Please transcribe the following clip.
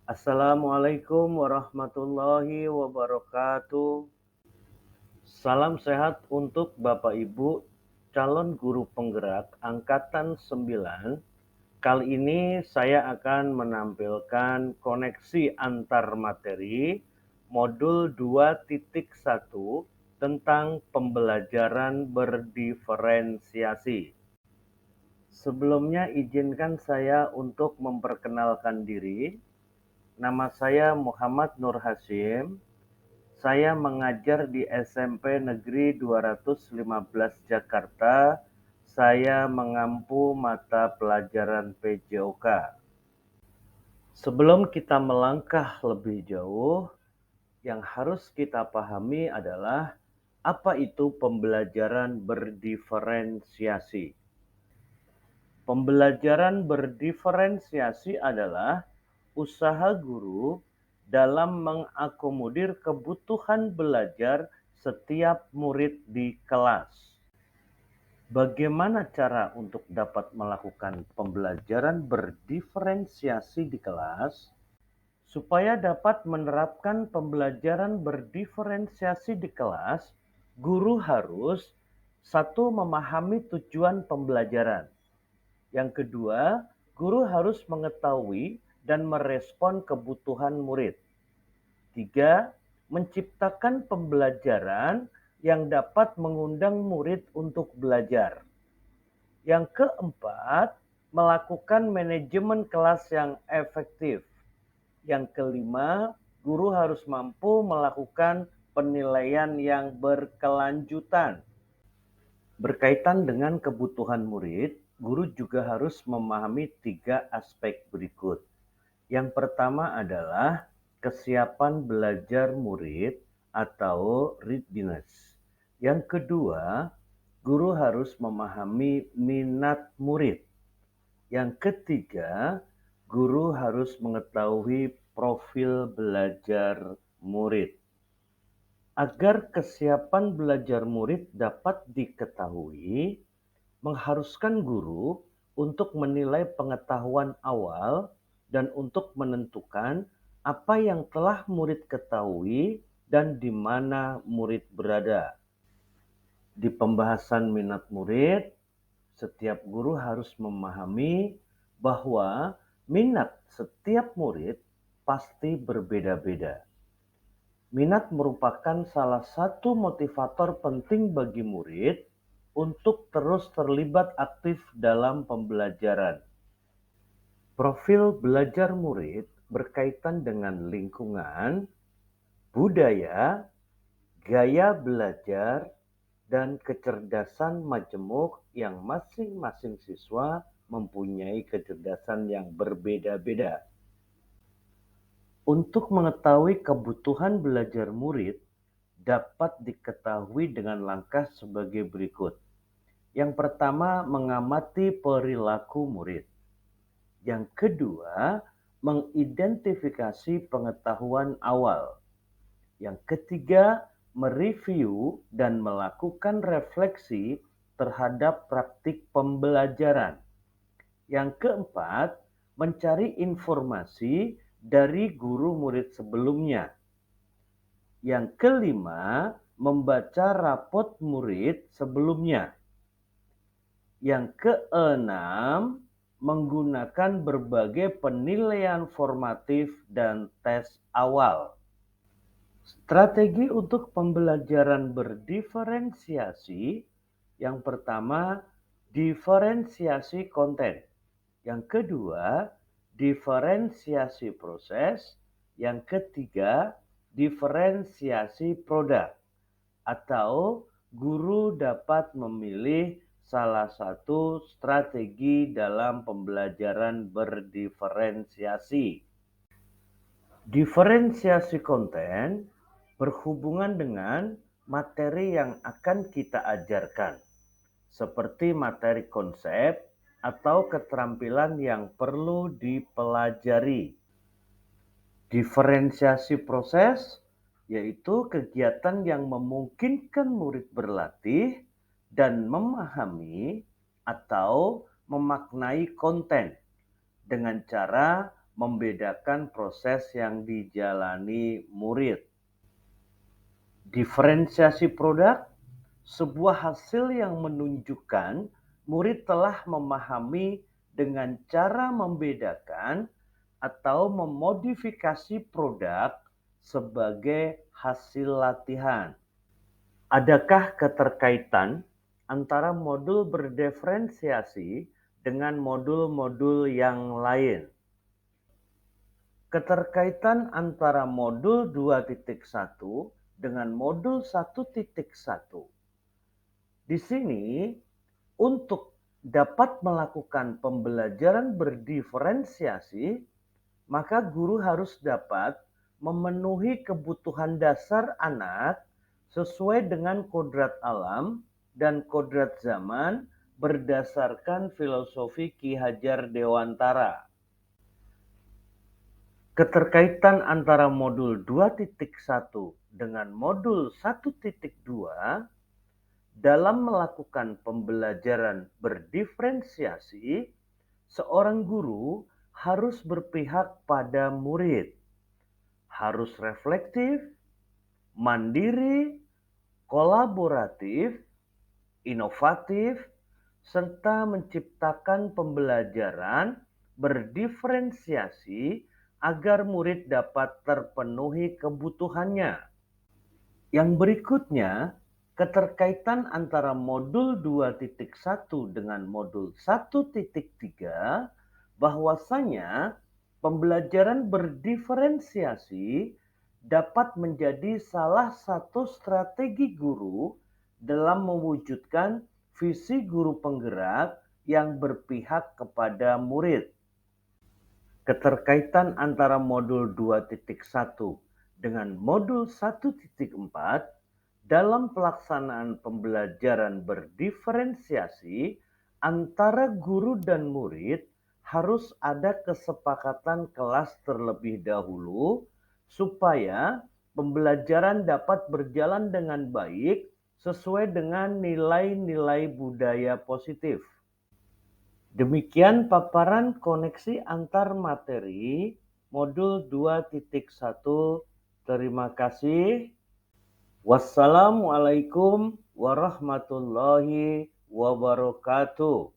Assalamualaikum warahmatullahi wabarakatuh. Salam sehat untuk Bapak Ibu calon guru penggerak angkatan 9. Kali ini saya akan menampilkan koneksi antar materi modul 2.1 tentang pembelajaran berdiferensiasi. Sebelumnya izinkan saya untuk memperkenalkan diri. Nama saya Muhammad Nur Hasyim. Saya mengajar di SMP Negeri 215 Jakarta. Saya mengampu mata pelajaran PJOK. Sebelum kita melangkah lebih jauh, yang harus kita pahami adalah apa itu pembelajaran berdiferensiasi. Pembelajaran berdiferensiasi adalah usaha guru dalam mengakomodir kebutuhan belajar setiap murid di kelas. Bagaimana cara untuk dapat melakukan pembelajaran berdiferensiasi di kelas? Supaya dapat menerapkan pembelajaran berdiferensiasi di kelas, guru harus satu memahami tujuan pembelajaran. Yang kedua, guru harus mengetahui dan merespon kebutuhan murid. Tiga, menciptakan pembelajaran yang dapat mengundang murid untuk belajar. Yang keempat, melakukan manajemen kelas yang efektif. Yang kelima, guru harus mampu melakukan penilaian yang berkelanjutan. Berkaitan dengan kebutuhan murid, guru juga harus memahami 3 aspek berikut. Yang pertama adalah kesiapan belajar murid atau readiness. Yang kedua, guru harus memahami minat murid. Yang ketiga, guru harus mengetahui profil belajar murid. Agar kesiapan belajar murid dapat diketahui, mengharuskan guru untuk menilai pengetahuan awal dan untuk menentukan apa yang telah murid ketahui dan di mana murid berada. Di pembahasan minat murid, setiap guru harus memahami bahwa minat setiap murid pasti berbeda-beda. Minat merupakan salah satu motivator penting bagi murid untuk terus terlibat aktif dalam pembelajaran. Profil belajar murid berkaitan dengan lingkungan, budaya, gaya belajar, dan kecerdasan majemuk yang masing-masing siswa mempunyai kecerdasan yang berbeda-beda. Untuk mengetahui kebutuhan belajar murid dapat diketahui dengan langkah sebagai berikut. Yang pertama, mengamati perilaku murid. Yang kedua, mengidentifikasi pengetahuan awal. Yang ketiga, mereview dan melakukan refleksi terhadap praktik pembelajaran. Yang keempat, mencari informasi dari guru murid sebelumnya. Yang kelima, membaca rapot murid sebelumnya. Yang keenam, menggunakan berbagai penilaian formatif dan tes awal. Strategi untuk pembelajaran berdiferensiasi, yang pertama, diferensiasi konten. Yang kedua, diferensiasi proses. Yang ketiga, diferensiasi produk. Atau guru dapat memilih salah satu strategi dalam pembelajaran berdiferensiasi. Diferensiasi konten berhubungan dengan materi yang akan kita ajarkan, seperti materi konsep atau keterampilan yang perlu dipelajari. Diferensiasi proses yaitu kegiatan yang memungkinkan murid berlatih dan memahami atau memaknai konten dengan cara membedakan proses yang dijalani murid. Diferensiasi produk, sebuah hasil yang menunjukkan murid telah memahami dengan cara membedakan atau memodifikasi produk sebagai hasil latihan. Adakah keterkaitan antara modul berdiferensiasi dengan modul-modul yang lain? Keterkaitan antara modul 2.1 dengan modul 1.1. Di sini, untuk dapat melakukan pembelajaran berdiferensiasi, maka guru harus dapat memenuhi kebutuhan dasar anak sesuai dengan kodrat alam dan kodrat zaman berdasarkan filosofi Ki Hajar Dewantara. Keterkaitan antara modul 2.1 dengan modul 1.2 dalam melakukan pembelajaran berdiferensiasi, seorang guru harus berpihak pada murid, harus reflektif, mandiri, kolaboratif, inovatif, serta menciptakan pembelajaran berdiferensiasi agar murid dapat terpenuhi kebutuhannya. Yang berikutnya, keterkaitan antara modul 2.1 dengan modul 1.3, bahwasanya pembelajaran berdiferensiasi dapat menjadi salah satu strategi guru dalam mewujudkan visi guru penggerak yang berpihak kepada murid. Keterkaitan antara modul 2.1 dengan modul 1.4 dalam pelaksanaan pembelajaran berdiferensiasi antara guru dan murid harus ada kesepakatan kelas terlebih dahulu supaya pembelajaran dapat berjalan dengan baik sesuai dengan nilai-nilai budaya positif. Demikian paparan koneksi antar materi modul 2.1. Terima kasih. Wassalamualaikum warahmatullahi wabarakatuh.